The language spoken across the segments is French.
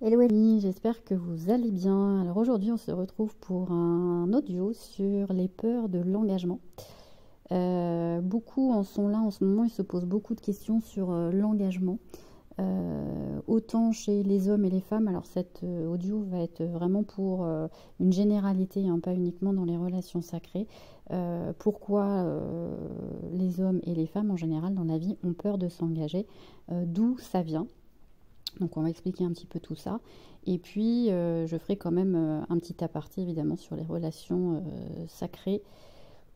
Hello Ellie, j'espère que vous allez bien. Alors aujourd'hui on se retrouve pour un audio sur les peurs de l'engagement. Beaucoup en sont là en ce moment, ils se posent beaucoup de questions sur l'engagement, autant chez les hommes et les femmes. Alors cet audio va être vraiment pour une généralité, hein, pas uniquement dans les relations sacrées. Pourquoi les hommes et les femmes en général dans la vie ont peur de s'engager, d'où ça vient. Donc on va expliquer un petit peu tout ça. Et puis je ferai quand même un petit aparté évidemment sur les relations sacrées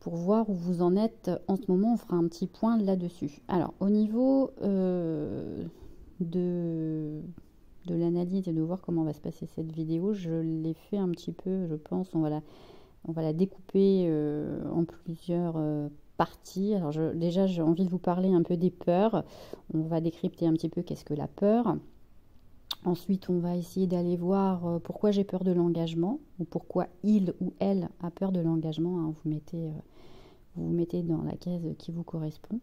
pour voir où vous en êtes en ce moment. On fera un petit point là-dessus. Alors au niveau de l'analyse et de voir comment va se passer cette vidéo, je l'ai fait un petit peu, je pense. On va la découper en plusieurs parties. Alors déjà j'ai envie de vous parler un peu des peurs. On va décrypter un petit peu qu'est-ce que la peur. Ensuite, on va essayer d'aller voir pourquoi j'ai peur de l'engagement ou pourquoi il ou elle a peur de l'engagement, hein. Vous mettez dans la case qui vous correspond.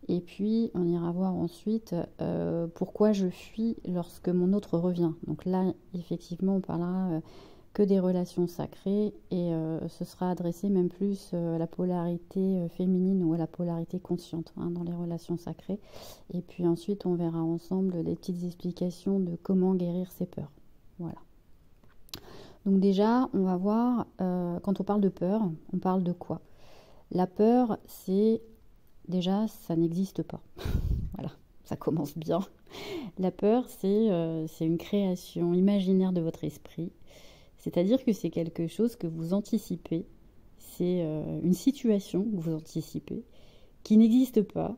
Et puis, on ira voir ensuite pourquoi je fuis lorsque mon autre revient. Donc là, effectivement, on parlera que des relations sacrées et ce sera adressé même plus à la polarité féminine ou à la polarité consciente, hein, dans les relations sacrées. Et puis ensuite on verra ensemble des petites explications de comment guérir ses peurs. Voilà. Donc déjà on va voir, quand on parle de peur, on parle de quoi? La peur, c'est déjà, ça n'existe pas. Voilà, ça commence bien. La peur, c'est une création imaginaire de votre esprit. C'est-à-dire que c'est quelque chose que vous anticipez, c'est une situation que vous anticipez, qui n'existe pas,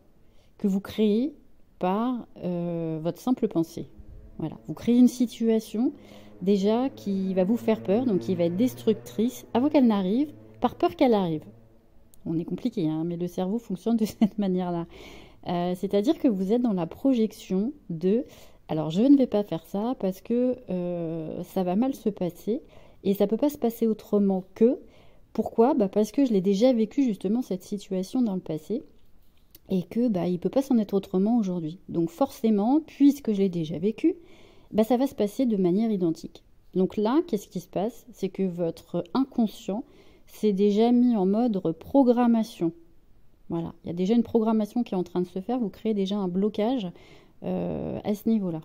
que vous créez par votre simple pensée. Voilà, vous créez une situation déjà qui va vous faire peur, donc qui va être destructrice avant qu'elle n'arrive, par peur qu'elle arrive. On est compliqué, hein, mais le cerveau fonctionne de cette manière-là. C'est-à-dire que vous êtes dans la projection de alors je ne vais pas faire ça parce que ça va mal se passer et ça ne peut pas se passer autrement que. Pourquoi? Parce que je l'ai déjà vécu justement cette situation dans le passé et que il ne peut pas s'en être autrement aujourd'hui. Donc forcément, puisque je l'ai déjà vécu, ça va se passer de manière identique. Donc là, qu'est-ce qui se passe? C'est que votre inconscient s'est déjà mis en mode programmation. Voilà, il y a déjà une programmation qui est en train de se faire, vous créez déjà un blocage à ce niveau-là.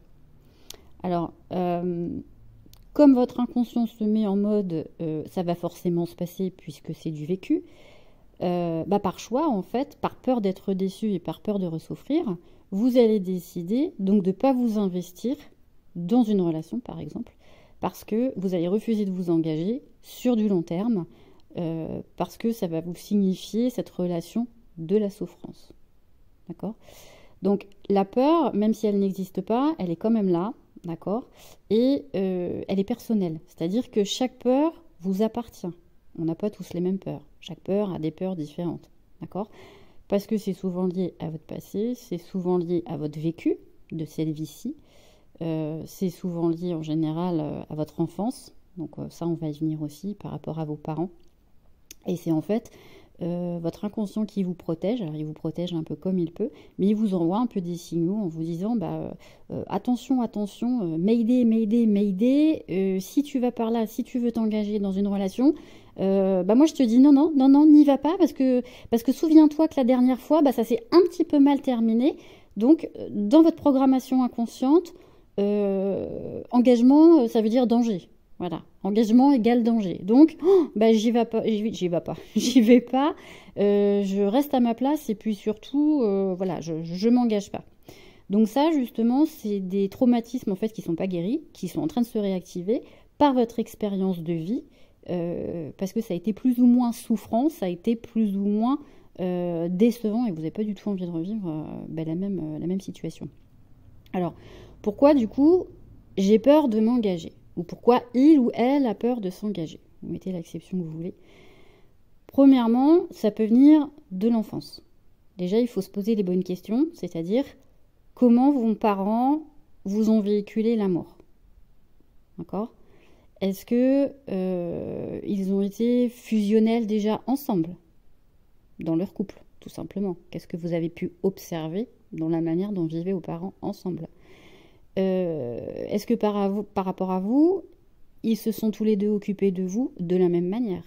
Alors, comme votre inconscient se met en mode ça va forcément se passer puisque c'est du vécu, par choix en fait, par peur d'être déçu et par peur de ressouffrir, vous allez décider donc de ne pas vous investir dans une relation par exemple, parce que vous allez refuser de vous engager sur du long terme, parce que ça va vous signifier cette relation de la souffrance. D'accord? Donc la peur, même si elle n'existe pas, elle est quand même là, d'accord? Et elle est personnelle. C'est-à-dire que chaque peur vous appartient. On n'a pas tous les mêmes peurs. Chaque peur a des peurs différentes, d'accord? Parce que c'est souvent lié à votre passé, c'est souvent lié à votre vécu de cette vie-ci, c'est souvent lié en général à votre enfance. Donc ça, on va y venir aussi par rapport à vos parents. Et c'est en fait votre inconscient qui vous protège. Alors il vous protège un peu comme il peut, mais il vous envoie un peu des signaux en vous disant attention, attention, mayday, mayday, mayday, si tu vas par là, si tu veux t'engager dans une relation, moi je te dis non, non, non, non, n'y va pas, parce que souviens-toi que la dernière fois, ça s'est un petit peu mal terminé. Donc dans votre programmation inconsciente, engagement, ça veut dire danger. Voilà, engagement égale danger. Donc, j'y vais pas, j'y vais pas. Je reste à ma place et puis surtout, je m'engage pas. Donc ça, justement, c'est des traumatismes en fait qui sont pas guéris, qui sont en train de se réactiver par votre expérience de vie, parce que ça a été plus ou moins souffrant, ça a été plus ou moins décevant et vous n'avez pas du tout envie de revivre la même situation. Alors, pourquoi du coup j'ai peur de m'engager? Ou pourquoi il ou elle a peur de s'engager? Vous mettez l'acception que vous voulez. Premièrement, ça peut venir de l'enfance. Déjà, il faut se poser les bonnes questions, c'est-à-dire comment vos parents vous ont véhiculé l'amour. D'accord? Est-ce que ils ont été fusionnels déjà ensemble dans leur couple, tout simplement? Qu'est-ce que vous avez pu observer dans la manière dont vivaient vos parents ensemble? est-ce que par rapport à vous, ils se sont tous les deux occupés de vous de la même manière?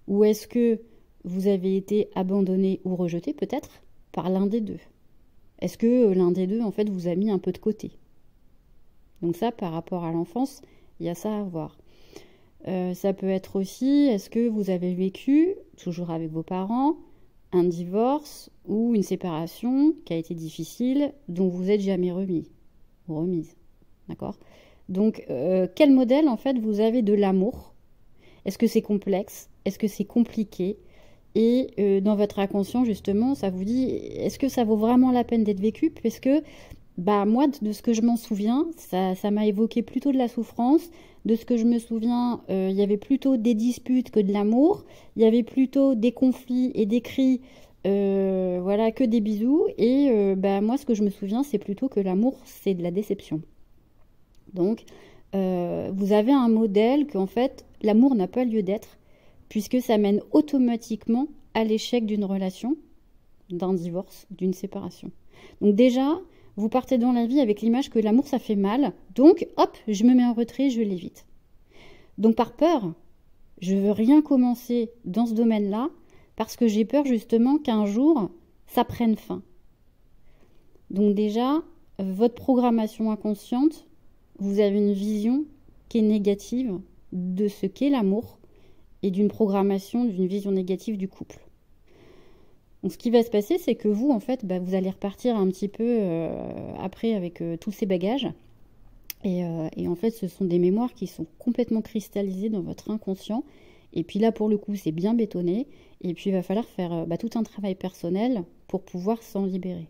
Ou est-ce que vous avez été abandonné ou rejeté peut-être par l'un des deux? Est-ce que l'un des deux, en fait, vous a mis un peu de côté? Donc ça, par rapport à l'enfance, il y a ça à voir. Ça peut être aussi, est-ce que vous avez vécu, toujours avec vos parents, un divorce ou une séparation qui a été difficile, dont vous n'êtes jamais remis ou remise? D'accord? Donc, quel modèle, en fait, vous avez de l'amour? Est-ce que c'est complexe? Est-ce que c'est compliqué? Et dans votre inconscient, justement, ça vous dit, est-ce que ça vaut vraiment la peine d'être vécu? Parce que, bah, moi, de ce que je m'en souviens, ça m'a évoqué plutôt de la souffrance. De ce que je me souviens, il y avait plutôt des disputes que de l'amour. Il y avait plutôt des conflits et des cris, voilà, que des bisous. Et bah, moi, ce que je me souviens, c'est plutôt que l'amour, c'est de la déception. Donc, vous avez un modèle qu'en fait, l'amour n'a pas lieu d'être, puisque ça mène automatiquement à l'échec d'une relation, d'un divorce, d'une séparation. Donc déjà, vous partez dans la vie avec l'image que l'amour, ça fait mal. Donc, hop, je me mets en retrait, je l'évite. Donc, par peur, je veux rien commencer dans ce domaine-là parce que j'ai peur justement qu'un jour, ça prenne fin. Donc déjà, votre programmation inconsciente, vous avez une vision qui est négative de ce qu'est l'amour et d'une programmation, d'une vision négative du couple. Donc, ce qui va se passer, c'est que vous, en fait, bah, vous allez repartir un petit peu après avec tous ces bagages. Et en fait, ce sont des mémoires qui sont complètement cristallisées dans votre inconscient. Et puis là, pour le coup, c'est bien bétonné. Et puis, il va falloir faire tout un travail personnel pour pouvoir s'en libérer.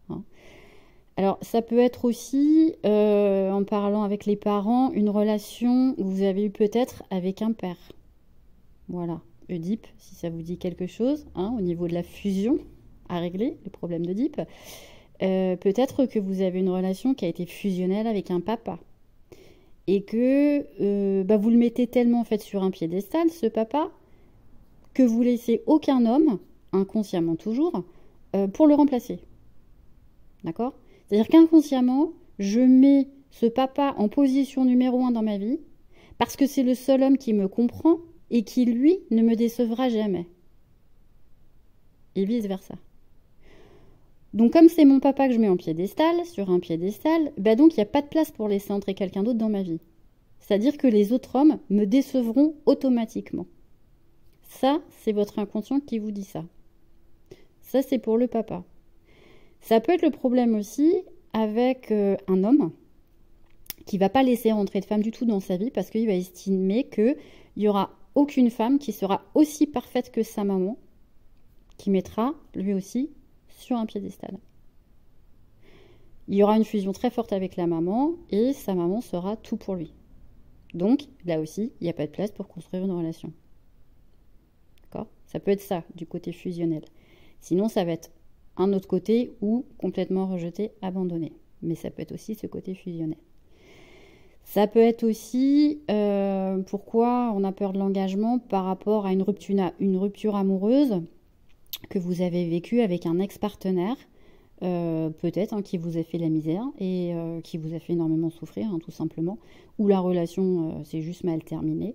Hein. Alors, ça peut être aussi, en parlant avec les parents, une relation que vous avez eue peut-être avec un père. Voilà. Oedipe, si ça vous dit quelque chose, hein, au niveau de la fusion à régler, les problèmes d'Oedipe. Peut-être que vous avez une relation qui a été fusionnelle avec un papa. Et que bah, vous le mettez tellement en fait sur un piédestal, ce papa, que vous laissez aucun homme, inconsciemment toujours, pour le remplacer. D'accord? C'est-à-dire qu'inconsciemment, je mets ce papa en position numéro 1 dans ma vie, parce que c'est le seul homme qui me comprend, et qui, lui, ne me décevra jamais. Et vice-versa. Donc, comme c'est mon papa que je mets en piédestal, sur un piédestal, bah donc il n'y a pas de place pour laisser entrer quelqu'un d'autre dans ma vie. C'est-à-dire que les autres hommes me décevront automatiquement. Ça, c'est votre inconscient qui vous dit ça. Ça, c'est pour le papa. Ça peut être le problème aussi avec un homme qui ne va pas laisser rentrer de femme du tout dans sa vie parce qu'il va estimer qu'il y aura aucune femme qui sera aussi parfaite que sa maman, qui mettra, lui aussi, sur un piédestal. Il y aura une fusion très forte avec la maman, et sa maman sera tout pour lui. Donc, là aussi, il n'y a pas de place pour construire une relation. D'accord? Ça peut être ça, du côté fusionnel. Sinon, ça va être un autre côté, ou complètement rejeté, abandonné. Mais ça peut être aussi ce côté fusionnel. Ça peut être aussi pourquoi on a peur de l'engagement par rapport à une rupture amoureuse que vous avez vécue avec un ex-partenaire, peut-être, hein, qui vous a fait la misère et qui vous a fait énormément souffrir, hein, tout simplement, ou la relation s'est juste mal terminée,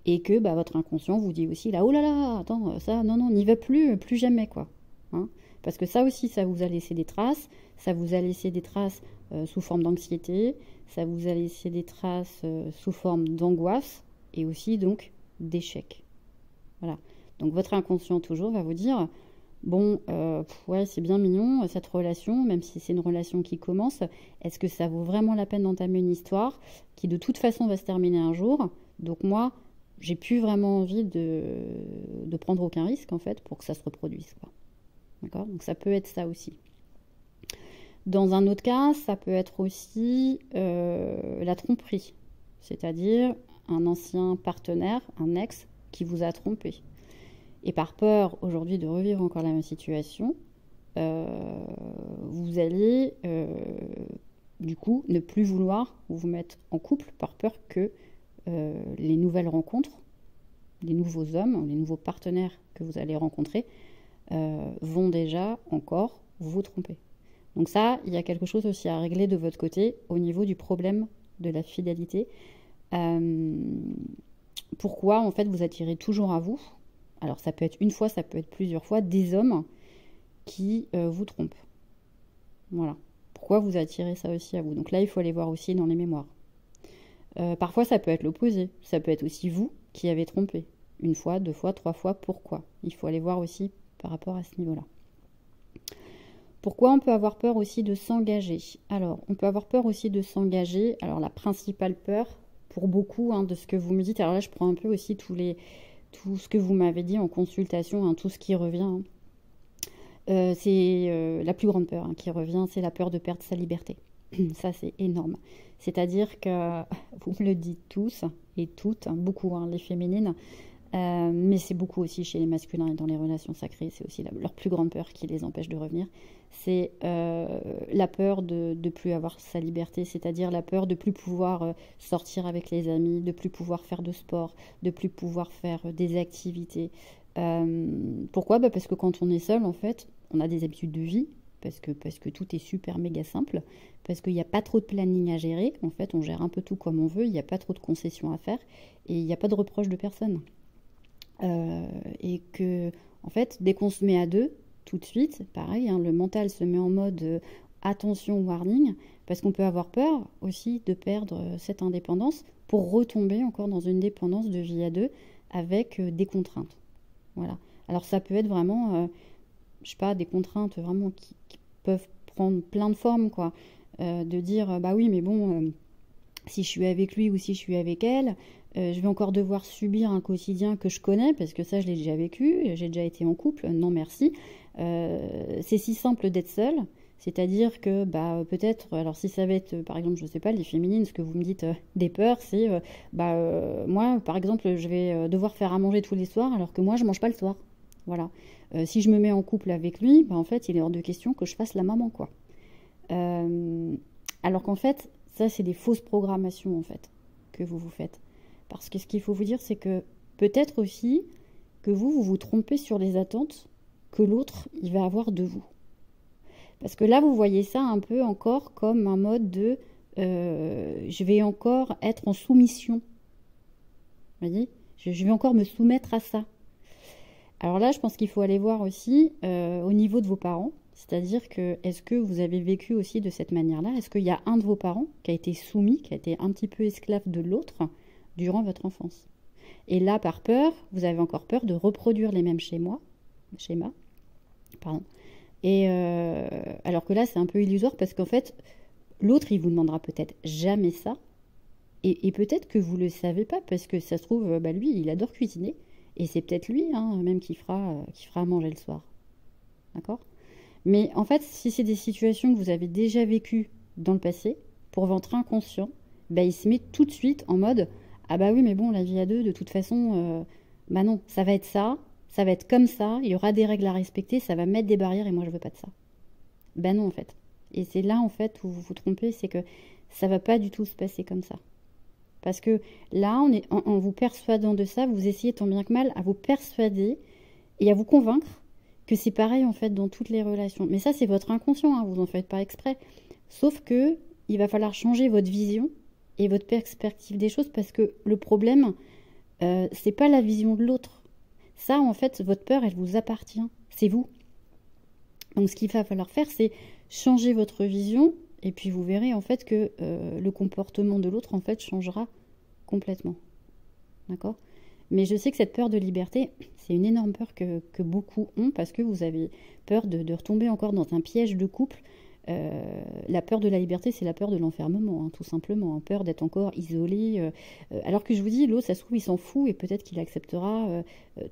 et que bah, votre inconscient vous dit aussi là, oh là là, attends, ça, non, n'y va plus jamais, quoi. Hein, parce que ça aussi, ça vous a laissé des traces, ça vous a laissé des traces sous forme d'anxiété, ça vous a laissé des traces sous forme d'angoisse et aussi donc d'échec. Voilà. Donc votre inconscient toujours va vous dire, bon, ouais, c'est bien mignon cette relation, même si c'est une relation qui commence, est-ce que ça vaut vraiment la peine d'entamer une histoire qui de toute façon va se terminer un jour? Donc moi, j'ai plus vraiment envie de prendre aucun risque en fait pour que ça se reproduise, quoi. D'accord? Donc ça peut être ça aussi. Dans un autre cas, ça peut être aussi la tromperie, c'est-à-dire un ancien partenaire, un ex, qui vous a trompé. Et par peur aujourd'hui de revivre encore la même situation, vous allez du coup ne plus vouloir vous mettre en couple par peur que les nouvelles rencontres, les nouveaux hommes, les nouveaux partenaires que vous allez rencontrer vont déjà encore vous tromper. Donc ça, il y a quelque chose aussi à régler de votre côté au niveau du problème de la fidélité. Pourquoi en fait vous attirez toujours à vous, alors ça peut être une fois, ça peut être plusieurs fois, des hommes qui vous trompent. Voilà. Pourquoi vous attirez ça aussi à vous? Donc là, il faut aller voir aussi dans les mémoires. Parfois, ça peut être l'opposé. Ça peut être aussi vous qui avez trompé. Une fois, deux fois, trois fois. Pourquoi? Il faut aller voir aussi par rapport à ce niveau-là. Pourquoi on peut avoir peur aussi de s'engager? Alors, on peut avoir peur aussi de s'engager. Alors, la principale peur, pour beaucoup, de ce que vous me dites, alors là, je prends un peu aussi tout ce que vous m'avez dit en consultation, tout ce qui revient. C'est la plus grande peur qui revient, c'est la peur de perdre sa liberté. Ça, c'est énorme. C'est-à-dire que, vous me le dites tous et toutes, beaucoup, les féminines, mais c'est beaucoup aussi chez les masculins et dans les relations sacrées, c'est aussi leur plus grande peur qui les empêche de revenir. C'est la peur de ne plus avoir sa liberté, c'est-à-dire la peur de ne plus pouvoir sortir avec les amis, de ne plus pouvoir faire de sport, de ne plus pouvoir faire des activités. Pourquoi? Parce que quand on est seul, en fait, on a des habitudes de vie, parce que tout est super méga simple, parce qu'il n'y a pas trop de planning à gérer, en fait, on gère un peu tout comme on veut, il n'y a pas trop de concessions à faire, et il n'y a pas de reproche de personne. Et que, en fait, dès qu'on se met à deux, tout de suite, pareil, le mental se met en mode attention, warning, parce qu'on peut avoir peur aussi de perdre cette indépendance pour retomber encore dans une dépendance de vie à deux avec des contraintes. Voilà. Alors ça peut être vraiment, je sais pas, des contraintes vraiment qui peuvent prendre plein de formes, quoi. De dire, bah oui, mais bon, si je suis avec lui ou si je suis avec elle, je vais encore devoir subir un quotidien que je connais, parce que ça, je l'ai déjà vécu, j'ai déjà été en couple, non merci. C'est si simple d'être seule, c'est-à-dire que peut-être, alors si ça va être, par exemple, je sais pas, les féminines, ce que vous me dites des peurs, c'est, moi, par exemple, je vais devoir faire à manger tous les soirs, alors que moi, je mange pas le soir. Voilà. Si je me mets en couple avec lui, en fait, il est hors de question que je fasse la maman, quoi. Alors qu'en fait, ça, c'est des fausses programmations, en fait, que vous vous faites. Parce que ce qu'il faut vous dire, c'est que peut-être aussi que vous vous trompez sur les attentes que l'autre, il va avoir de vous. Parce que là, vous voyez ça un peu encore comme un mode de je vais encore être en soumission. Vous voyez? Je vais encore me soumettre à ça. Alors là, je pense qu'il faut aller voir aussi au niveau de vos parents. C'est-à-dire que, est-ce que vous avez vécu aussi de cette manière-là? Est-ce qu'il y a un de vos parents qui a été soumis, qui a été un petit peu esclave de l'autre durant votre enfance? Et là, par peur, vous avez encore peur de reproduire les mêmes schémas. Pardon. Et alors que là, c'est un peu illusoire parce qu'en fait, l'autre, il vous demandera peut-être jamais ça. Et peut-être que vous ne le savez pas parce que ça se trouve, lui, il adore cuisiner. Et c'est peut-être lui, même qui fera à manger le soir. D'accord? Mais en fait, si c'est des situations que vous avez déjà vécues dans le passé, pour votre inconscient, il se met tout de suite en mode « Ah bah oui, mais bon, la vie à deux, de toute façon, non, ça va être comme ça, il y aura des règles à respecter, ça va mettre des barrières et moi je veux pas de ça. » Non, en fait. Et c'est là, en fait, où vous vous trompez, c'est que ça va pas du tout se passer comme ça. Parce que là, en vous persuadant de ça, vous essayez tant bien que mal à vous persuader et à vous convaincre que c'est pareil en fait dans toutes les relations. Mais ça, c'est votre inconscient, vous n'en faites pas exprès. Sauf que il va falloir changer votre vision et votre perspective des choses parce que le problème, c'est pas la vision de l'autre. Ça, en fait, votre peur, elle vous appartient. C'est vous. Donc, ce qu'il va falloir faire, c'est changer votre vision et puis vous verrez en fait que le comportement de l'autre, en fait, changera complètement. D'accord ? Mais je sais que cette peur de liberté, c'est une énorme peur que beaucoup ont parce que vous avez peur de retomber encore dans un piège de couple. La peur de la liberté, c'est la peur de l'enfermement, tout simplement. Peur d'être encore isolé. Alors que je vous dis, l'autre, ça se trouve, il s'en fout et peut-être qu'il acceptera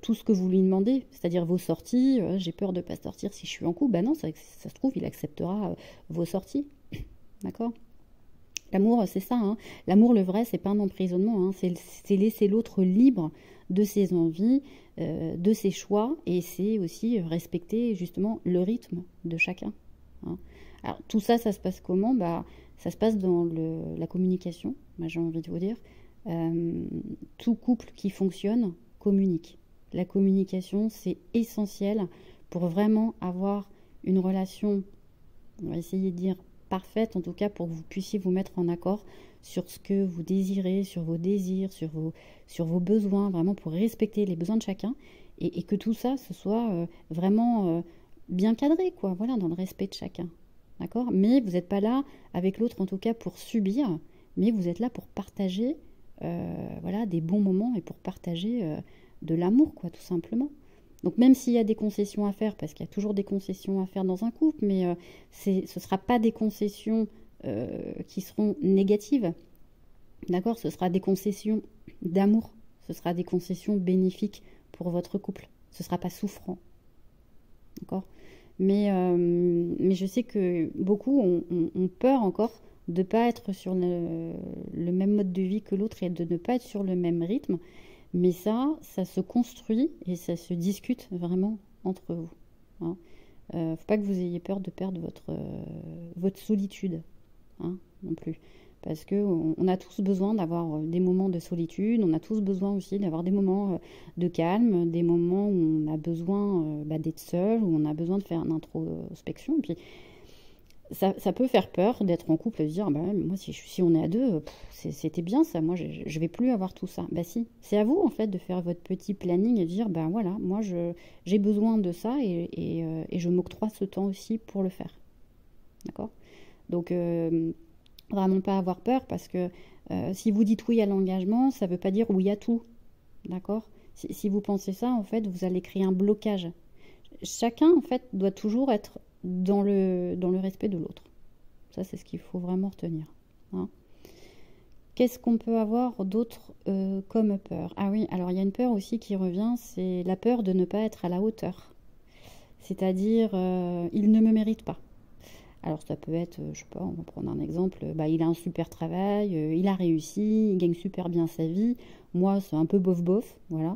tout ce que vous lui demandez, c'est-à-dire vos sorties. J'ai peur de ne pas sortir si je suis en couple. Non, ça se trouve, il acceptera vos sorties. D'accord ? L'amour, c'est ça. L'amour, le vrai, c'est pas un emprisonnement. C'est laisser l'autre libre de ses envies, de ses choix, et c'est aussi respecter justement le rythme de chacun. Alors tout ça, ça se passe comment ? Ça se passe dans la communication. J'ai envie de vous dire, tout couple qui fonctionne communique. La communication, c'est essentiel pour vraiment avoir une relation On va essayer de dire parfaite, en tout cas pour que vous puissiez vous mettre en accord sur ce que vous désirez, sur vos désirs, sur vos besoins, vraiment pour respecter les besoins de chacun et que tout ça, ce soit vraiment bien cadré, quoi, voilà, dans le respect de chacun. D'accord? Mais vous n'êtes pas là avec l'autre, en tout cas, pour subir, mais vous êtes là pour partager voilà, des bons moments et pour partager de l'amour, quoi, tout simplement. Donc même s'il y a des concessions à faire, parce qu'il y a toujours des concessions à faire dans un couple, mais ce ne sera pas des concessions qui seront négatives, d'accord? Ce sera des concessions d'amour, ce sera des concessions bénéfiques pour votre couple, ce ne sera pas souffrant, d'accord? Mais je sais que beaucoup ont peur encore de ne pas être sur le même mode de vie que l'autre et de ne pas être sur le même rythme. Mais ça se construit et ça se discute vraiment entre vous. Hein. Faut pas que vous ayez peur de perdre votre solitude, hein, non plus. Parce qu'on a tous besoin d'avoir des moments de solitude, on a tous besoin aussi d'avoir des moments de calme, des moments où on a besoin d'être seul, où on a besoin de faire une introspection. Et puis, ça peut faire peur d'être en couple et de dire bah, moi si on est à deux, c'était bien ça, moi je vais plus avoir tout ça. Bah si, c'est à vous en fait de faire votre petit planning et de dire bah voilà, moi j'ai besoin de ça et je m'octroie ce temps aussi pour le faire. D'accord? Donc vraiment pas avoir peur parce que si vous dites oui à l'engagement, ça veut pas dire oui à tout. D'accord? Si vous pensez ça, en fait, vous allez créer un blocage. Chacun en fait doit toujours être dans le respect de l'autre. Ça, c'est ce qu'il faut vraiment retenir. Hein. Qu'est-ce qu'on peut avoir d'autre comme peur? Ah oui, alors il y a une peur aussi qui revient, c'est la peur de ne pas être à la hauteur. C'est-à-dire, il ne me mérite pas. Alors ça peut être, je sais pas, on va prendre un exemple, bah, il a un super travail, il a réussi, il gagne super bien sa vie. Moi, c'est un peu bof-bof, voilà.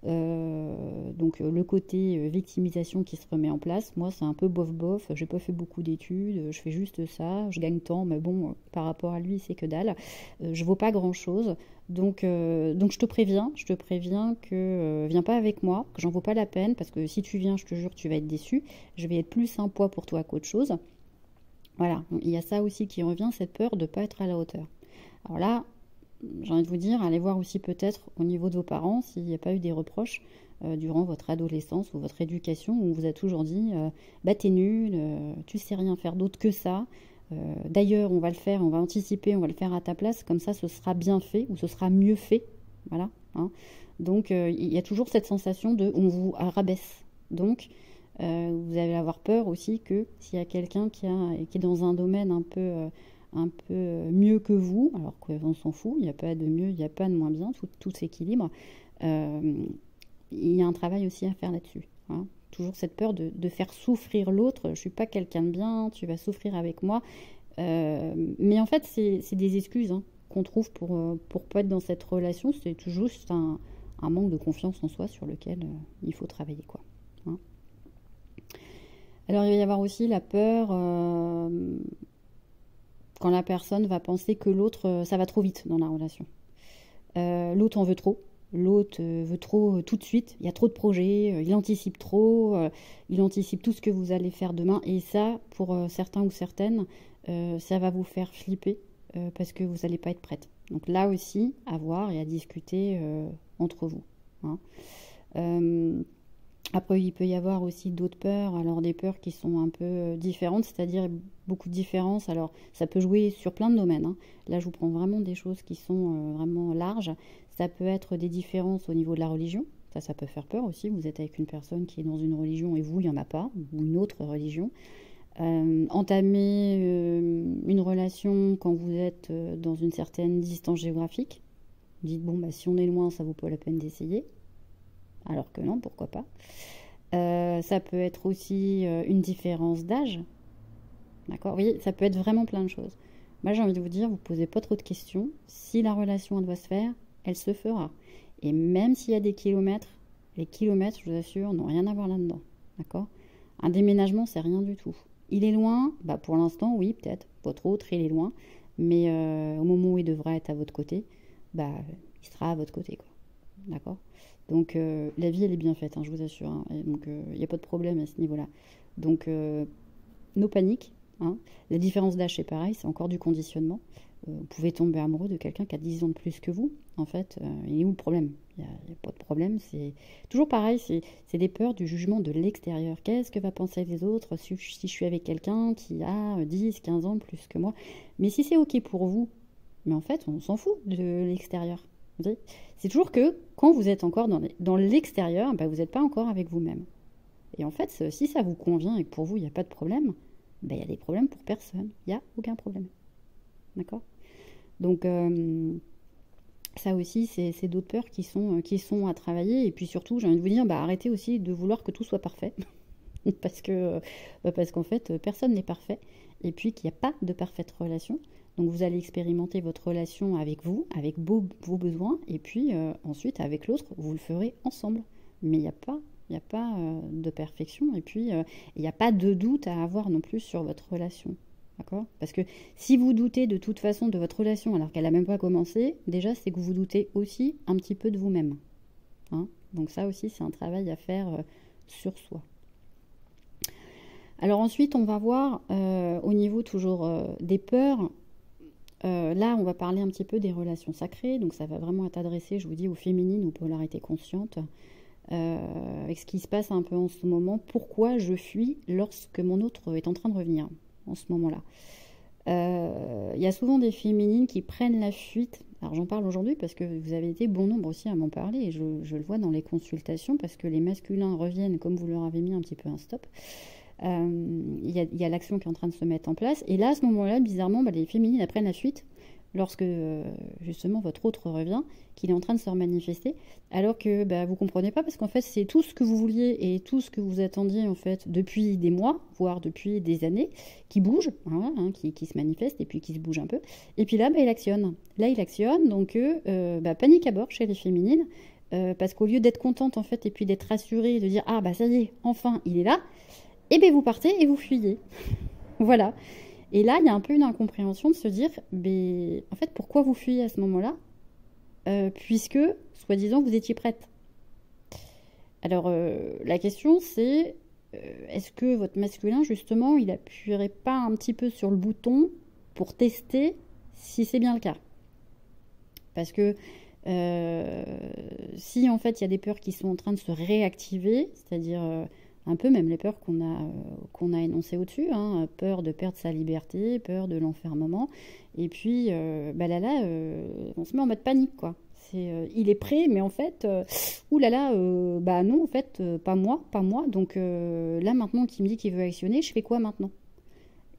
Donc le côté victimisation qui se remet en place, moi, c'est un peu bof-bof, j'ai pas fait beaucoup d'études, je fais juste ça, je gagne tant, mais bon, par rapport à lui, c'est que dalle. Je vaux pas grand-chose. Donc je te préviens que viens pas avec moi, que j'en vaux pas la peine, parce que si tu viens, je te jure, tu vas être déçu. Je vais être plus un poids pour toi qu'autre chose. Voilà, il y a ça aussi qui revient, cette peur de ne pas être à la hauteur. Alors là, j'ai envie de vous dire, allez voir aussi peut-être au niveau de vos parents s'il n'y a pas eu des reproches durant votre adolescence ou votre éducation où on vous a toujours dit bah t'es nul, tu sais rien faire d'autre que ça. D'ailleurs, on va le faire, on va anticiper, on va le faire à ta place, comme ça ce sera bien fait ou ce sera mieux fait. Voilà. Hein. Donc il y a toujours cette sensation de on vous rabaisse. Donc vous allez avoir peur aussi que s'il y a quelqu'un qui est dans un domaine un peu mieux que vous, alors qu'on s'en fout, il n'y a pas de mieux, il n'y a pas de moins bien, tout s'équilibre, il y a un travail aussi à faire là-dessus. Hein. Toujours cette peur de faire souffrir l'autre, je ne suis pas quelqu'un de bien, tu vas souffrir avec moi. Mais en fait, c'est des excuses hein, qu'on trouve pour pas être dans cette relation, c'est toujours juste un manque de confiance en soi sur lequel il faut travailler, quoi. Hein. Alors il va y avoir aussi la peur quand la personne va penser que l'autre, ça va trop vite dans la relation. L'autre en veut trop, l'autre veut trop tout de suite, il y a trop de projets, il anticipe trop, il anticipe tout ce que vous allez faire demain. Et ça, pour certains ou certaines, ça va vous faire flipper parce que vous n'allez pas être prête. Donc là aussi, à voir et à discuter entre vous. Hein. Après, il peut y avoir aussi d'autres peurs, alors des peurs qui sont un peu différentes, c'est-à-dire beaucoup de différences. Alors, ça peut jouer sur plein de domaines. Hein. Là, je vous prends vraiment des choses qui sont vraiment larges. Ça peut être des différences au niveau de la religion. Ça peut faire peur aussi. Vous êtes avec une personne qui est dans une religion et vous, il n'y en a pas, ou une autre religion. Entamer une relation quand vous êtes dans une certaine distance géographique. Vous dites, bon, bah, si on est loin, ça vaut pas la peine d'essayer. Alors que non, pourquoi pas. Ça peut être aussi une différence d'âge. D'accord? Oui, ça peut être vraiment plein de choses. Moi, j'ai envie de vous dire, vous ne posez pas trop de questions. Si la relation elle doit se faire, elle se fera. Et même s'il y a des kilomètres, les kilomètres, je vous assure, n'ont rien à voir là-dedans. D'accord? Un déménagement, c'est rien du tout. Il est loin, bah pour l'instant, oui, peut-être. Votre autre, il est loin. Mais au moment où il devra être à votre côté, bah, il sera à votre côté, quoi. D'accord? Donc la vie elle est bien faite, hein, je vous assure. Hein, et donc il n'y a pas de problème à ce niveau-là. Donc nos paniques, hein. La différence d'âge, c'est pareil, c'est encore du conditionnement. Vous pouvez tomber amoureux de quelqu'un qui a 10 ans de plus que vous. En fait, il est où le problème? Il n'y a pas de problème. C'est toujours pareil, c'est des peurs du jugement de l'extérieur. Qu'est-ce que va penser les autres si je suis avec quelqu'un qui a 10, 15 ans de plus que moi? Mais si c'est OK pour vous, mais en fait, on s'en fout de l'extérieur. C'est toujours que quand vous êtes encore dans l'extérieur, ben, vous n'êtes pas encore avec vous-même. Et en fait, si ça vous convient et que pour vous, il n'y a pas de problème, ben, il y a des problèmes pour personne. Il n'y a aucun problème. D'accord? Donc, ça aussi, c'est d'autres peurs qui sont à travailler. Et puis surtout, j'ai envie de vous dire, bah, arrêtez aussi de vouloir que tout soit parfait. parce qu'en fait, personne n'est parfait. Et puis qu'il n'y a pas de parfaite relation. Donc vous allez expérimenter votre relation avec vous, avec vos besoins. Et puis ensuite, avec l'autre, vous le ferez ensemble. Mais il n'y a pas de perfection. Et puis, il n'y a pas de doute à avoir non plus sur votre relation. D'accord? Parce que si vous doutez de toute façon de votre relation alors qu'elle n'a même pas commencé, déjà c'est que vous doutez aussi un petit peu de vous-même. Hein? Donc ça aussi c'est un travail à faire sur soi. Alors ensuite on va voir au niveau toujours des peurs. Là on va parler un petit peu des relations sacrées. Donc ça va vraiment être adressé, je vous dis, aux féminines, aux polarités conscientes. Avec ce qui se passe un peu en ce moment. Pourquoi je fuis lorsque mon autre est en train de revenir en ce moment-là. Il y a souvent des féminines qui prennent la fuite. Alors j'en parle aujourd'hui parce que vous avez été bon nombre aussi à m'en parler et je le vois dans les consultations parce que les masculins reviennent comme vous leur avez mis un petit peu un stop. Il y a l'action qui est en train de se mettre en place et là à ce moment-là bizarrement les féminines prennent la fuite lorsque justement votre autre revient, qu'il est en train de se remanifester, alors que vous ne comprenez pas parce qu'en fait c'est tout ce que vous vouliez et tout ce que vous attendiez en fait depuis des mois, voire depuis des années, qui bouge, qui se manifeste et puis qui se bouge un peu. Et puis là, il actionne. Là, il actionne, donc panique à bord chez les féminines, parce qu'au lieu d'être contente en fait et puis d'être rassurée, de dire ah ça y est, enfin il est là, et bien vous partez et vous fuyez. Voilà. Et là, il y a un peu une incompréhension de se dire, mais en fait, pourquoi vous fuyez à ce moment-là puisque, soi-disant, vous étiez prête. Alors, la question, c'est, est-ce que votre masculin, justement, il appuierait pas un petit peu sur le bouton pour tester si c'est bien le cas? Parce que si, en fait, il y a des peurs qui sont en train de se réactiver, c'est-à-dire... un peu même les peurs qu'on a énoncées au-dessus, hein, peur de perdre sa liberté, peur de l'enfermement. Et puis on se met en mode panique, quoi. Il est prêt, mais en fait, non, en fait, pas moi. Donc là maintenant qu'il me dit qu'il veut actionner, je fais quoi maintenant?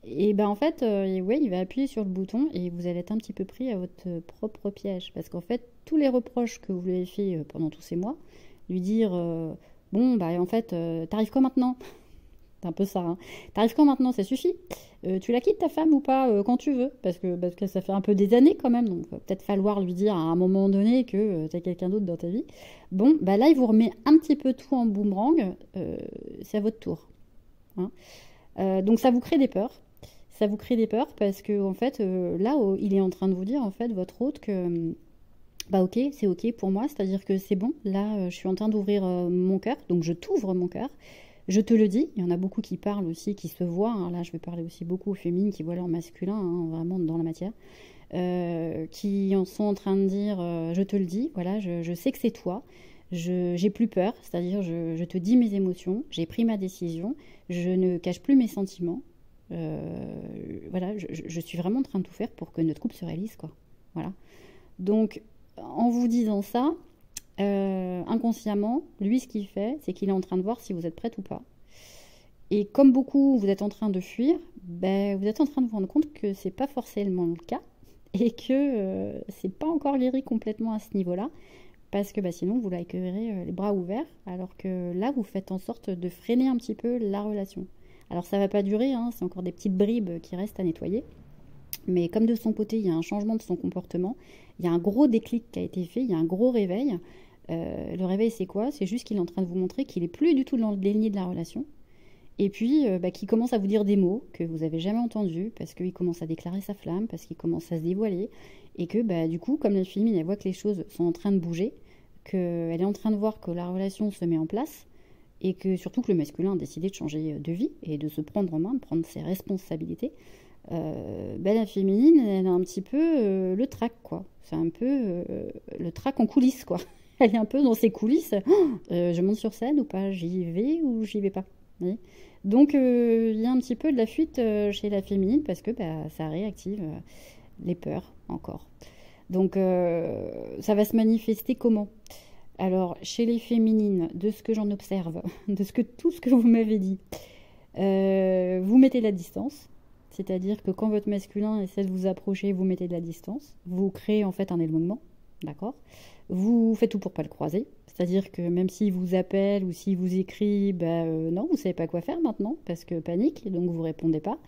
Et en fait, il va appuyer sur le bouton et vous allez être un petit peu pris à votre propre piège. Parce qu'en fait, tous les reproches que vous lui avez fait pendant tous ces mois, lui dire... en fait, t'arrives quand maintenant? C'est un peu ça, hein. T'arrives quand maintenant? Ça suffit. Tu la quittes ta femme ou pas quand tu veux? Parce que ça fait un peu des années quand même, donc il va peut-être falloir lui dire à un moment donné que t'as quelqu'un d'autre dans ta vie. Là, il vous remet un petit peu tout en boomerang. C'est à votre tour. Hein. Donc ça vous crée des peurs. Ça vous crée des peurs parce que en fait, là, il est en train de vous dire, en fait, votre hôte, que... ok, c'est ok pour moi, c'est-à-dire que c'est bon, là je suis en train d'ouvrir mon cœur, donc je t'ouvre mon cœur, je te le dis, il y en a beaucoup qui parlent aussi, qui se voient, hein, là je vais parler aussi beaucoup aux féminines qui voient leur masculin, hein, vraiment dans la matière, qui en sont en train de dire je te le dis, voilà, je sais que c'est toi, j'ai plus peur, c'est-à-dire je te dis mes émotions, j'ai pris ma décision, je ne cache plus mes sentiments, voilà, je suis vraiment en train de tout faire pour que notre couple se réalise, quoi, voilà. Donc en vous disant ça, inconsciemment, lui, ce qu'il fait, c'est qu'il est en train de voir si vous êtes prête ou pas. Et comme beaucoup, vous êtes en train de fuir, vous êtes en train de vous rendre compte que c'est pas forcément le cas et que c'est pas encore guéri complètement à ce niveau-là, parce que sinon, vous l'accueillerez les bras ouverts, alors que là, vous faites en sorte de freiner un petit peu la relation. Alors, ça va pas durer, hein, c'est encore des petites bribes qui restent à nettoyer. Mais comme de son côté, il y a un changement de son comportement, il y a un gros déclic qui a été fait, il y a un gros réveil. Le réveil, c'est quoi? C'est juste qu'il est en train de vous montrer qu'il n'est plus du tout dans le déni de la relation. Et puis, qu'il commence à vous dire des mots que vous n'avez jamais entendus, parce qu'il commence à déclarer sa flamme, parce qu'il commence à se dévoiler. Et que, du coup, comme la féminine, elle voit que les choses sont en train de bouger, qu'elle est en train de voir que la relation se met en place, et que surtout que le masculin a décidé de changer de vie et de se prendre en main, de prendre ses responsabilités, la féminine, elle a un petit peu le trac, quoi. C'est un peu le trac en coulisses, quoi. Elle est un peu dans ses coulisses. Je monte sur scène ou pas? J'y vais ou j'y vais pas? Vous voyez. Donc, il y a un petit peu de la fuite chez la féminine parce que ça réactive les peurs encore. Donc, ça va se manifester comment? Alors, chez les féminines, de ce que j'en observe, tout ce que vous m'avez dit, vous mettez de la distance. C'est-à-dire que quand votre masculin essaie de vous approcher, vous mettez de la distance. Vous créez en fait un éloignement, d'accord? Vous faites tout pour pas le croiser. C'est-à-dire que même s'il vous appelle ou s'il vous écrit, non, vous savez pas quoi faire maintenant parce que panique, et donc vous répondez pas.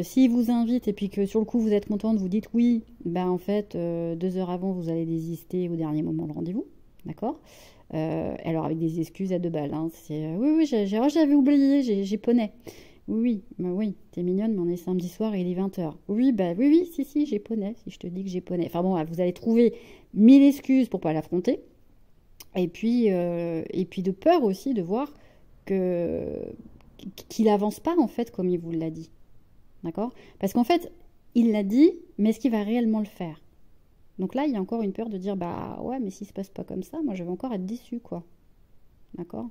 S'il vous invite et puis que sur le coup vous êtes contente, vous dites oui, en fait 2 heures avant vous allez désister au dernier moment de rendez-vous, d'accord? Alors avec des excuses à 2 balles, hein. C'est oui, j'avais oublié, j'ai poney. Oui, oui, t'es mignonne, mais on est samedi soir et il est 20h. Oui, oui, si, j'ai poney, si je te dis que j'ai poney. Enfin bon, vous allez trouver 1000 excuses pour pas l'affronter. Et puis de peur aussi de voir qu'il avance pas en fait comme il vous l'a dit. D'accord? Parce qu'en fait, il l'a dit, mais est-ce qu'il va réellement le faire? Donc là, il y a encore une peur de dire, ouais, mais s'il se passe pas comme ça, moi je vais encore être déçue, quoi. D'accord?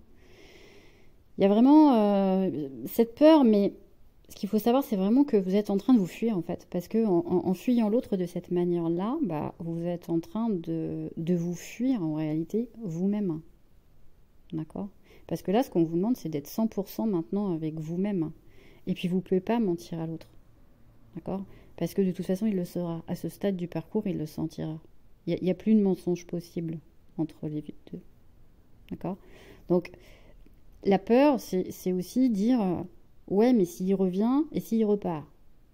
Il y a vraiment cette peur, mais ce qu'il faut savoir, c'est vraiment que vous êtes en train de vous fuir, en fait. Parce que en fuyant l'autre de cette manière-là, vous êtes en train de vous fuir, en réalité, vous-même. D'accord? Parce que là, ce qu'on vous demande, c'est d'être 100% maintenant avec vous-même. Et puis, vous ne pouvez pas mentir à l'autre. D'accord? Parce que de toute façon, il le saura. À ce stade du parcours, il le sentira. Il n'y a plus de mensonge possible entre les deux. D'accord? Donc, la peur, c'est aussi dire ouais, mais s'il revient et s'il repart.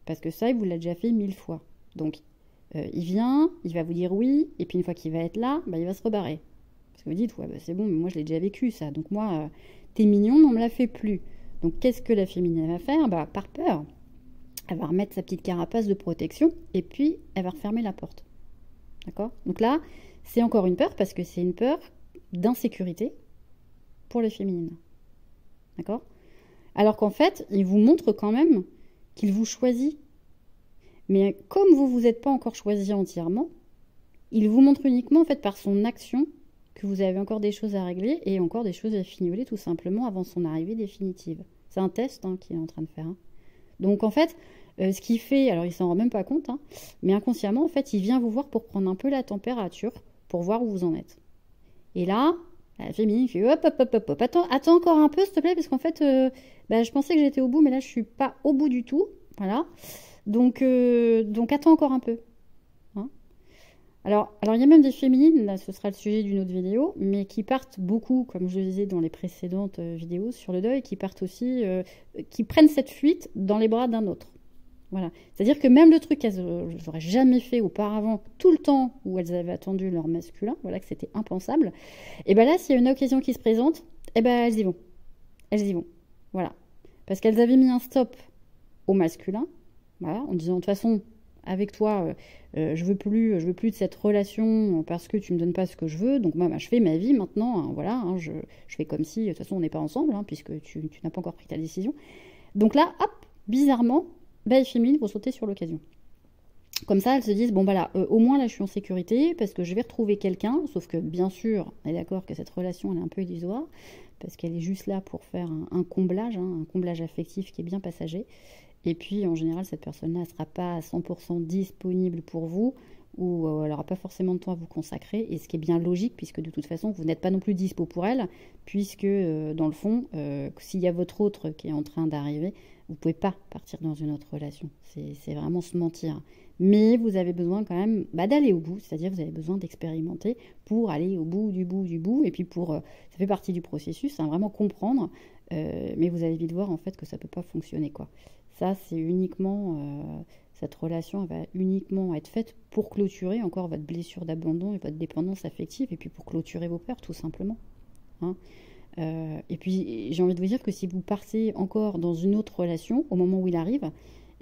Parce que ça, il vous l'a déjà fait 1000 fois. Donc, il vient, il va vous dire oui, et puis une fois qu'il va être là, il va se rebarrer. Parce que vous dites, ouais, c'est bon, mais moi je l'ai déjà vécu ça. Donc, moi, t'es mignon, mais on me l'a fait plus. Donc, qu'est-ce que la féminine va faire? Par peur, elle va remettre sa petite carapace de protection, et puis elle va refermer la porte. D'accord? Donc là, c'est encore une peur, parce que c'est une peur d'insécurité pour les féminines. D'accord? Alors qu'en fait, il vous montre quand même qu'il vous choisit. Mais comme vous ne vous êtes pas encore choisi entièrement, il vous montre uniquement en fait par son action que vous avez encore des choses à régler et encore des choses à fignoler tout simplement avant son arrivée définitive. C'est un test qu'il est en train de faire. Donc en fait, ce qu'il fait, alors il s'en rend même pas compte, mais inconsciemment en fait, il vient vous voir pour prendre un peu la température, pour voir où vous en êtes. Et là, la féminine fait hop, attends encore un peu s'il te plaît, parce qu'en fait, je pensais que j'étais au bout, mais là je suis pas au bout du tout. Voilà. Donc attends encore un peu. Alors il y a même des féminines, là ce sera le sujet d'une autre vidéo, mais qui partent beaucoup, comme je le disais dans les précédentes vidéos sur le deuil, qui partent aussi, qui prennent cette fuite dans les bras d'un autre. Voilà. C'est-à-dire que même le truc qu'elles n'auraient jamais fait auparavant, tout le temps où elles avaient attendu leur masculin, voilà, que c'était impensable, et là, s'il y a une occasion qui se présente, elles y vont. Elles y vont. Voilà. Parce qu'elles avaient mis un stop au masculin, voilà, en disant de toute façon, avec toi, je veux plus de cette relation parce que tu me donnes pas ce que je veux, donc moi, je fais ma vie maintenant, voilà, je fais comme si, de toute façon, on n'est pas ensemble, puisque tu n'as pas encore pris ta décision. Donc là, hop, bizarrement, les féminines vont sauter sur l'occasion. Comme ça, elles se disent, bon au moins là je suis en sécurité parce que je vais retrouver quelqu'un, sauf que bien sûr, on est d'accord que cette relation elle est un peu illusoire, parce qu'elle est juste là pour faire un comblage, un comblage affectif qui est bien passager. Et puis en général, cette personne-là ne sera pas à 100% disponible pour vous, ou elle n'aura pas forcément de temps à vous consacrer, et ce qui est bien logique, puisque de toute façon, vous n'êtes pas non plus dispo pour elle, puisque dans le fond, s'il y a votre autre qui est en train d'arriver, vous ne pouvez pas partir dans une autre relation. C'est vraiment se mentir. Mais vous avez besoin quand même d'aller au bout, c'est-à-dire vous avez besoin d'expérimenter pour aller au bout du bout, et puis ça fait partie du processus, vraiment comprendre, mais vous allez vite voir en fait que ça ne peut pas fonctionner, quoi. Ça, c'est uniquement, cette relation va uniquement être faite pour clôturer encore votre blessure d'abandon et votre dépendance affective, et puis pour clôturer vos peurs, tout simplement. Et puis, j'ai envie de vous dire que si vous partez encore dans une autre relation, au moment où il arrive,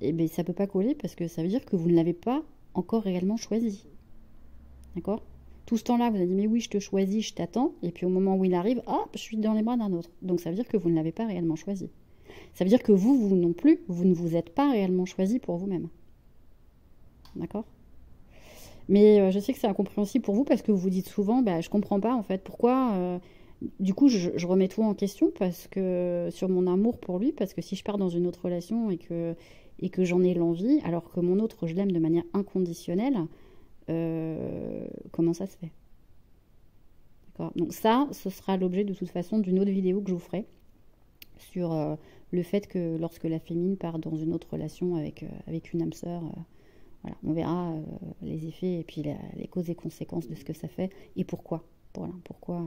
ça ne peut pas coller, parce que ça veut dire que vous ne l'avez pas encore réellement choisi. D'accord ? Tout ce temps-là, vous avez dit, mais oui, je te choisis, je t'attends. Et puis au moment où il arrive, hop, je suis dans les bras d'un autre. Donc ça veut dire que vous ne l'avez pas réellement choisi. Ça veut dire que vous non plus, vous ne vous êtes pas réellement choisi pour vous-même. D'accord? Mais je sais que c'est incompréhensible pour vous parce que vous vous dites souvent, bah, je comprends pas en fait, pourquoi... Du coup, je remets tout en question parce que sur mon amour pour lui, parce que si je pars dans une autre relation et que j'en ai l'envie, alors que mon autre, je l'aime de manière inconditionnelle, comment ça se fait? D'accord? Donc ça, ce sera l'objet de toute façon d'une autre vidéo que je vous ferai sur le fait que lorsque la féminine part dans une autre relation avec une âme sœur, voilà, on verra les effets et puis les causes et conséquences de ce que ça fait et pourquoi. Voilà, pourquoi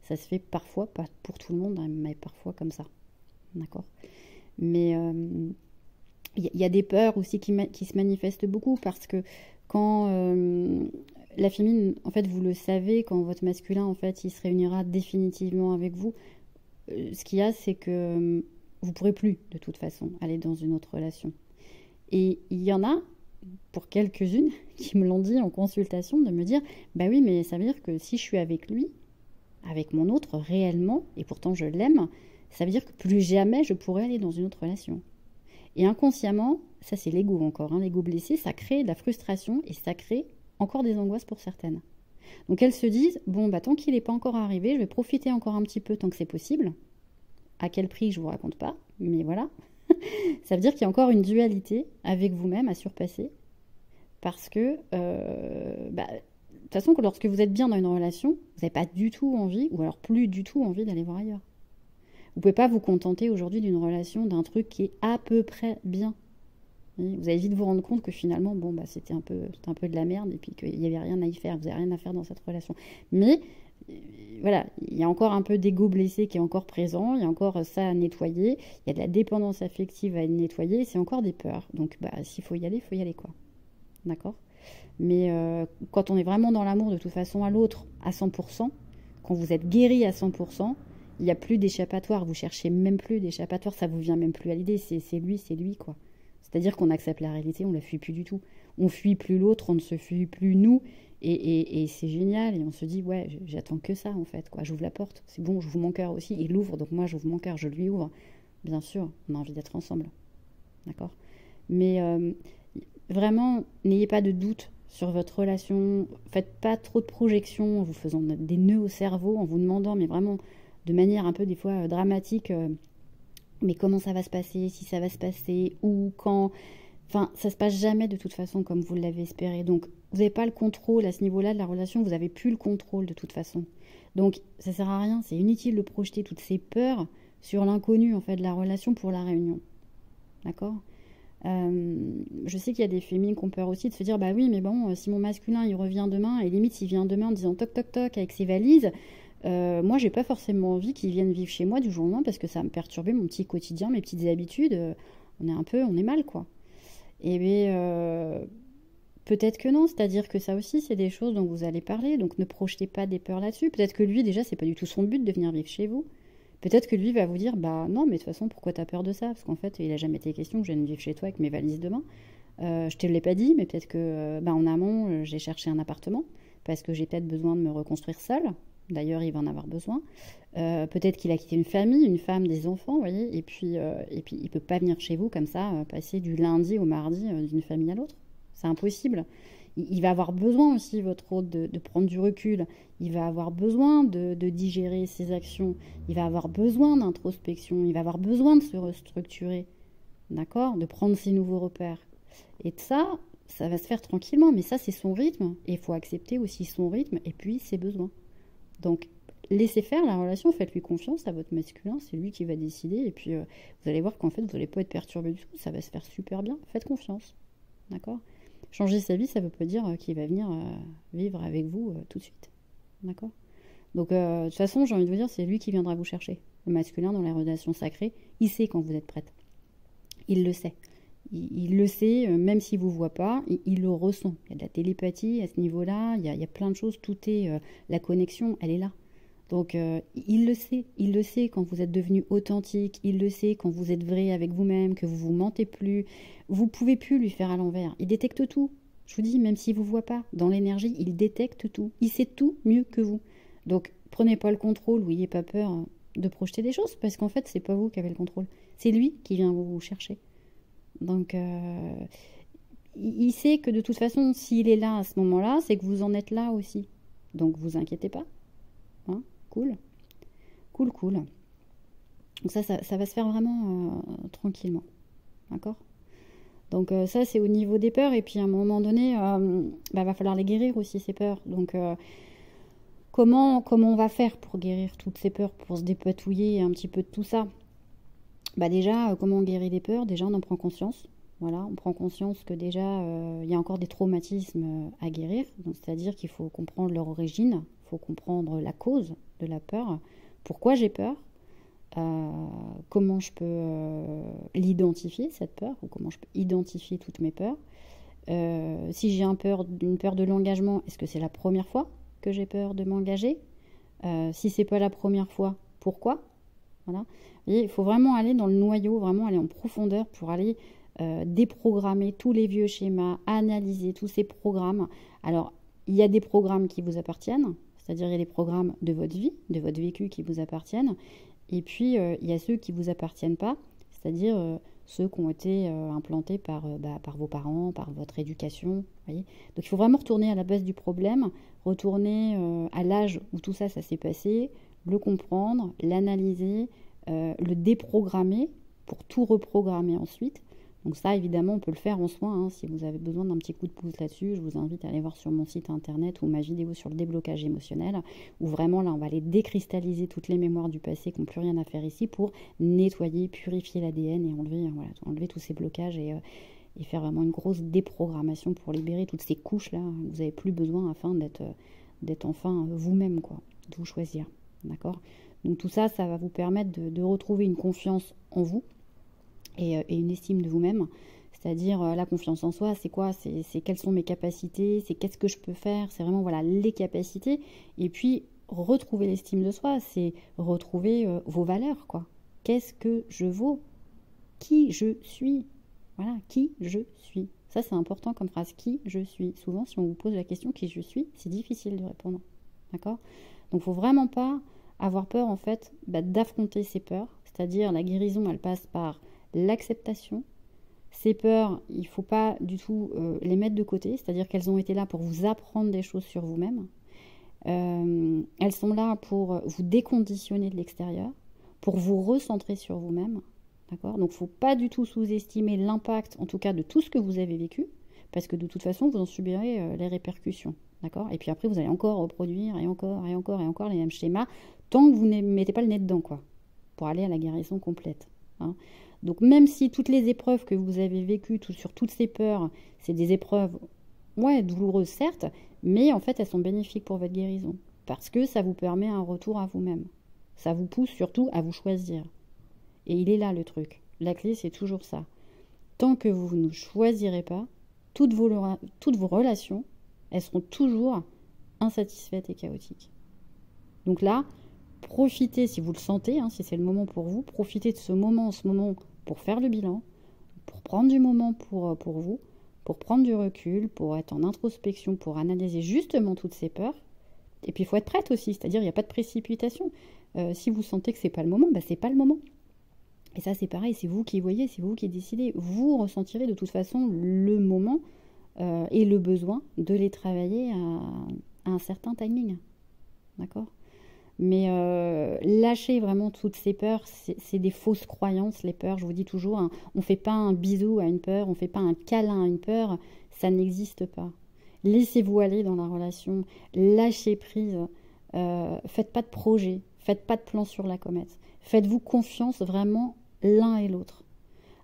ça se fait parfois, pas pour tout le monde, hein, mais parfois comme ça. D'accord? Mais y a des peurs aussi qui se manifestent beaucoup parce que quand la féminine, en fait, vous le savez, quand votre masculin, en fait, il se réunira définitivement avec vous, ce qu'il y a, c'est que vous ne pourrez plus, de toute façon, aller dans une autre relation. Et il y en a, pour quelques-unes, qui me l'ont dit en consultation, de me dire, bah oui, mais ça veut dire que si je suis avec lui, avec mon autre, réellement, et pourtant je l'aime, ça veut dire que plus jamais je pourrais aller dans une autre relation. Et inconsciemment, ça c'est l'ego encore, hein, l'ego blessé, ça crée de la frustration et ça crée encore des angoisses pour certaines. Donc elles se disent, bon, bah tant qu'il n'est pas encore arrivé, je vais profiter encore un petit peu tant que c'est possible. À quel prix, je ne vous raconte pas, mais voilà. Ça veut dire qu'il y a encore une dualité avec vous-même à surpasser. Parce que, de toute façon, lorsque vous êtes bien dans une relation, vous n'avez pas du tout envie, ou alors plus du tout envie d'aller voir ailleurs. Vous ne pouvez pas vous contenter aujourd'hui d'une relation, d'un truc qui est à peu près bien. Vous allez vite vous rendre compte que finalement, bon, bah, c'était un peu de la merde et puis qu'il n'y avait rien à y faire, vous n'avez rien à faire dans cette relation. Mais voilà, il y a encore un peu d'ego blessé qui est encore présent, il y a encore ça à nettoyer, il y a de la dépendance affective à nettoyer, c'est encore des peurs. Donc, bah, s'il faut y aller, quoi. D'accord? Mais quand on est vraiment dans l'amour de toute façon à l'autre à 100%, quand vous êtes guéri à 100%, il n'y a plus d'échappatoire, vous cherchez même plus d'échappatoire, ça vous vient même plus à l'idée, c'est lui, quoi. C'est-à-dire qu'on accepte la réalité, on ne la fuit plus du tout. On fuit plus l'autre, on ne se fuit plus nous, et c'est génial, et on se dit, ouais, j'attends que ça, en fait, quoi. J'ouvre la porte, c'est bon, j'ouvre mon cœur aussi, il l'ouvre, donc moi j'ouvre mon cœur, je lui ouvre. Bien sûr, on a envie d'être ensemble, d'accord? Mais vraiment, n'ayez pas de doute sur votre relation, faites pas trop de projections en vous faisant des nœuds au cerveau, en vous demandant, mais vraiment de manière un peu des fois dramatique, mais comment ça va se passer, si ça va se passer, où, quand. Enfin, ça se passe jamais de toute façon comme vous l'avez espéré. Donc, vous n'avez pas le contrôle à ce niveau-là de la relation, vous n'avez plus le contrôle de toute façon. Donc, ça sert à rien, c'est inutile de projeter toutes ces peurs sur l'inconnu en fait de la relation pour la réunion. D'accord? Je sais qu'il y a des féminines qui ont peur aussi de se dire, bah oui, mais bon, si mon masculin il revient demain, et limite s'il vient demain en disant toc toc toc avec ses valises, moi j'ai pas forcément envie qu'il vienne vivre chez moi du jour au lendemain parce que ça va me perturber mon petit quotidien, mes petites habitudes, on est mal quoi. Et bien peut-être que non, c'est-à-dire que ça aussi c'est des choses dont vous allez parler, donc ne projetez pas des peurs là-dessus. Peut-être que lui déjà c'est pas du tout son but de venir vivre chez vous. Peut-être que lui va vous dire, bah non, mais de toute façon, pourquoi t'as peur de ça? Parce qu'en fait, il a jamais été question que je vienne vivre chez toi avec mes valises demain. Je te l'ai pas dit, mais peut-être que, en amont, j'ai cherché un appartement parce que j'ai peut-être besoin de me reconstruire seule. D'ailleurs, il va en avoir besoin. Peut-être qu'il a quitté une famille, une femme, des enfants, vous voyez, et puis il peut pas venir chez vous comme ça, passer du lundi au mardi d'une famille à l'autre. C'est impossible. Il va avoir besoin aussi, votre hôte, de prendre du recul. Il va avoir besoin de digérer ses actions. Il va avoir besoin d'introspection. Il va avoir besoin de se restructurer. D'accord? De prendre ses nouveaux repères. Et ça va se faire tranquillement. Mais ça, c'est son rythme. Et il faut accepter aussi son rythme et puis ses besoins. Donc, laissez faire la relation. Faites-lui confiance à votre masculin. C'est lui qui va décider. Et puis, vous allez voir qu'en fait, vous n'allez pas être perturbé du tout. Ça va se faire super bien. Faites confiance. D'accord? Changer sa vie, ça ne veut pas dire qu'il va venir vivre avec vous tout de suite. D'accord? Donc, de toute façon, j'ai envie de vous dire, c'est lui qui viendra vous chercher. Le masculin, dans les relations sacrées, il sait quand vous êtes prête. Il le sait. Il le sait, même s'il ne vous voit pas, il le ressent. Il y a de la télépathie à ce niveau-là, il y a plein de choses, tout est... la connexion, elle est là. Donc, il le sait quand vous êtes devenu authentique, il le sait quand vous êtes vrai avec vous-même, que vous vous mentez plus, vous pouvez plus lui faire à l'envers. Il détecte tout. Je vous dis, même s'il ne vous voit pas, dans l'énergie, il détecte tout. Il sait tout mieux que vous. Donc, prenez pas le contrôle ou n'ayez pas peur de projeter des choses, parce qu'en fait, c'est pas vous qui avez le contrôle. C'est lui qui vient vous chercher. Donc, il sait que de toute façon, s'il est là à ce moment-là, c'est que vous en êtes là aussi. Donc, vous inquiétez pas. Hein, cool. Cool, cool. Donc ça va se faire vraiment tranquillement. D'accord? Donc ça, c'est au niveau des peurs. Et puis à un moment donné, va falloir les guérir aussi, ces peurs. Donc comment on va faire pour guérir toutes ces peurs, pour se dépatouiller un petit peu de tout ça? Déjà, comment on guérit les peurs? Déjà, on en prend conscience. Voilà, on prend conscience que déjà, il y a encore des traumatismes à guérir. C'est-à-dire qu'il faut comprendre leur origine, il faut comprendre la cause de la peur. Pourquoi j'ai peur? Comment je peux l'identifier, cette peur, ou comment je peux identifier toutes mes peurs. Si j'ai une peur de l'engagement, est-ce que c'est la première fois que j'ai peur de m'engager? Si c'est pas la première fois, pourquoi? Voilà. Il faut vraiment aller dans le noyau, vraiment aller en profondeur pour aller déprogrammer tous les vieux schémas, analyser tous ces programmes. Alors, il y a des programmes qui vous appartiennent, c'est-à-dire il y a des programmes de votre vie, de votre vécu qui vous appartiennent. Et puis, il y a ceux qui ne vous appartiennent pas, c'est-à-dire ceux qui ont été implantés par vos parents, par votre éducation. Voyez. Donc, il faut vraiment retourner à la base du problème, retourner à l'âge où tout ça s'est passé, le comprendre, l'analyser, le déprogrammer pour tout reprogrammer ensuite. Donc ça, évidemment, on peut le faire en soin. Hein. Si vous avez besoin d'un petit coup de pouce là-dessus, je vous invite à aller voir sur mon site internet ou ma vidéo sur le déblocage émotionnel, où vraiment, là, on va aller décristalliser toutes les mémoires du passé qui n'ont plus rien à faire ici pour nettoyer, purifier l'ADN et enlever tous ces blocages et faire vraiment une grosse déprogrammation pour libérer toutes ces couches-là que vous n'avez plus besoin afin d'être enfin vous-même, quoi, de vous choisir. D'accord? Donc tout ça, ça va vous permettre de retrouver une confiance en vous, et une estime de vous-même, c'est-à-dire la confiance en soi, c'est quoi? C'est quelles sont mes capacités, c'est qu'est-ce que je peux faire, c'est vraiment voilà les capacités, et puis retrouver l'estime de soi, c'est retrouver vos valeurs, quoi. Qu'est-ce que je vaux? Qui je suis? Voilà, qui je suis. Ça, c'est important comme phrase, qui je suis. Souvent, si on vous pose la question qui je suis, c'est difficile de répondre, d'accord? Donc, il ne faut vraiment pas avoir peur, en fait, d'affronter ces peurs, c'est-à-dire la guérison, elle passe par l'acceptation. Ces peurs, il ne faut pas du tout les mettre de côté, c'est-à-dire qu'elles ont été là pour vous apprendre des choses sur vous-même. Elles sont là pour vous déconditionner de l'extérieur, pour vous recentrer sur vous-même. D'accord? Donc, il ne faut pas du tout sous-estimer l'impact, en tout cas, de tout ce que vous avez vécu, parce que de toute façon, vous en subirez les répercussions. D'accord? Et puis après, vous allez encore reproduire et encore et encore et encore les mêmes schémas, tant que vous ne mettez pas le nez dedans, quoi, pour aller à la guérison complète. Hein? Donc même si toutes les épreuves que vous avez vécues, sur toutes ces peurs, c'est des épreuves, ouais, douloureuses certes, mais en fait elles sont bénéfiques pour votre guérison. Parce que ça vous permet un retour à vous-même. Ça vous pousse surtout à vous choisir. Et il est là le truc. La clé, c'est toujours ça. Tant que vous ne choisirez pas, toutes vos relations, elles seront toujours insatisfaites et chaotiques. Donc là, profitez, si vous le sentez, hein, si c'est le moment pour vous, profitez de ce moment en ce moment pour faire le bilan, pour prendre du moment pour vous, pour prendre du recul, pour être en introspection, pour analyser justement toutes ces peurs. Et puis il faut être prête aussi, c'est-à-dire il n'y a pas de précipitation. Si vous sentez que c'est pas le moment, c'est pas le moment. Et ça c'est pareil, c'est vous qui voyez, c'est vous qui décidez. Vous ressentirez de toute façon le moment et le besoin de les travailler à un certain timing. D'accord ? Mais lâchez vraiment toutes ces peurs, c'est des fausses croyances, les peurs, je vous dis toujours, hein, on ne fait pas un bisou à une peur, on ne fait pas un câlin à une peur, ça n'existe pas. Laissez-vous aller dans la relation, lâchez prise, faites pas de projet, faites pas de plan sur la comète, faites-vous confiance vraiment l'un et l'autre.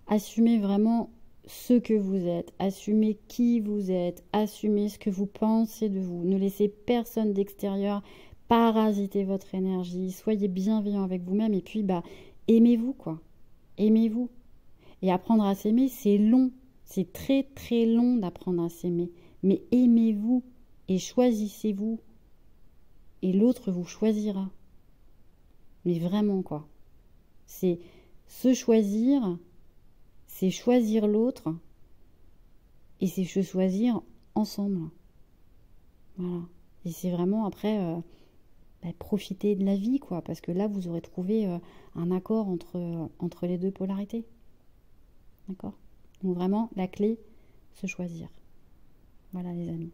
Assumez vraiment ce que vous êtes, assumez qui vous êtes, assumez ce que vous pensez de vous, ne laissez personne d'extérieur parasitez votre énergie, soyez bienveillant avec vous-même et puis aimez-vous quoi. Aimez-vous. Et apprendre à s'aimer, c'est long. C'est très très long d'apprendre à s'aimer. Mais aimez-vous et choisissez-vous. Et l'autre vous choisira. Mais vraiment quoi. C'est se choisir, c'est choisir l'autre et c'est se choisir ensemble. Voilà. Et c'est vraiment après profiter de la vie, quoi, parce que là, vous aurez trouvé un accord entre les deux polarités. D'accord? Donc vraiment, la clé, se choisir. Voilà les amis.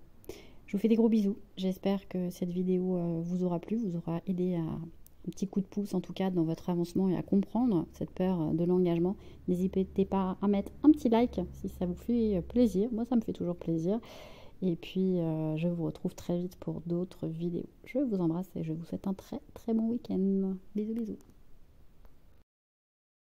Je vous fais des gros bisous. J'espère que cette vidéo vous aura plu, vous aura aidé à un petit coup de pouce en tout cas dans votre avancement et à comprendre cette peur de l'engagement. N'hésitez pas à mettre un petit like si ça vous fait plaisir. Moi, ça me fait toujours plaisir. Et puis, je vous retrouve très vite pour d'autres vidéos. Je vous embrasse et je vous souhaite un très très bon week-end. Bisous, bisous.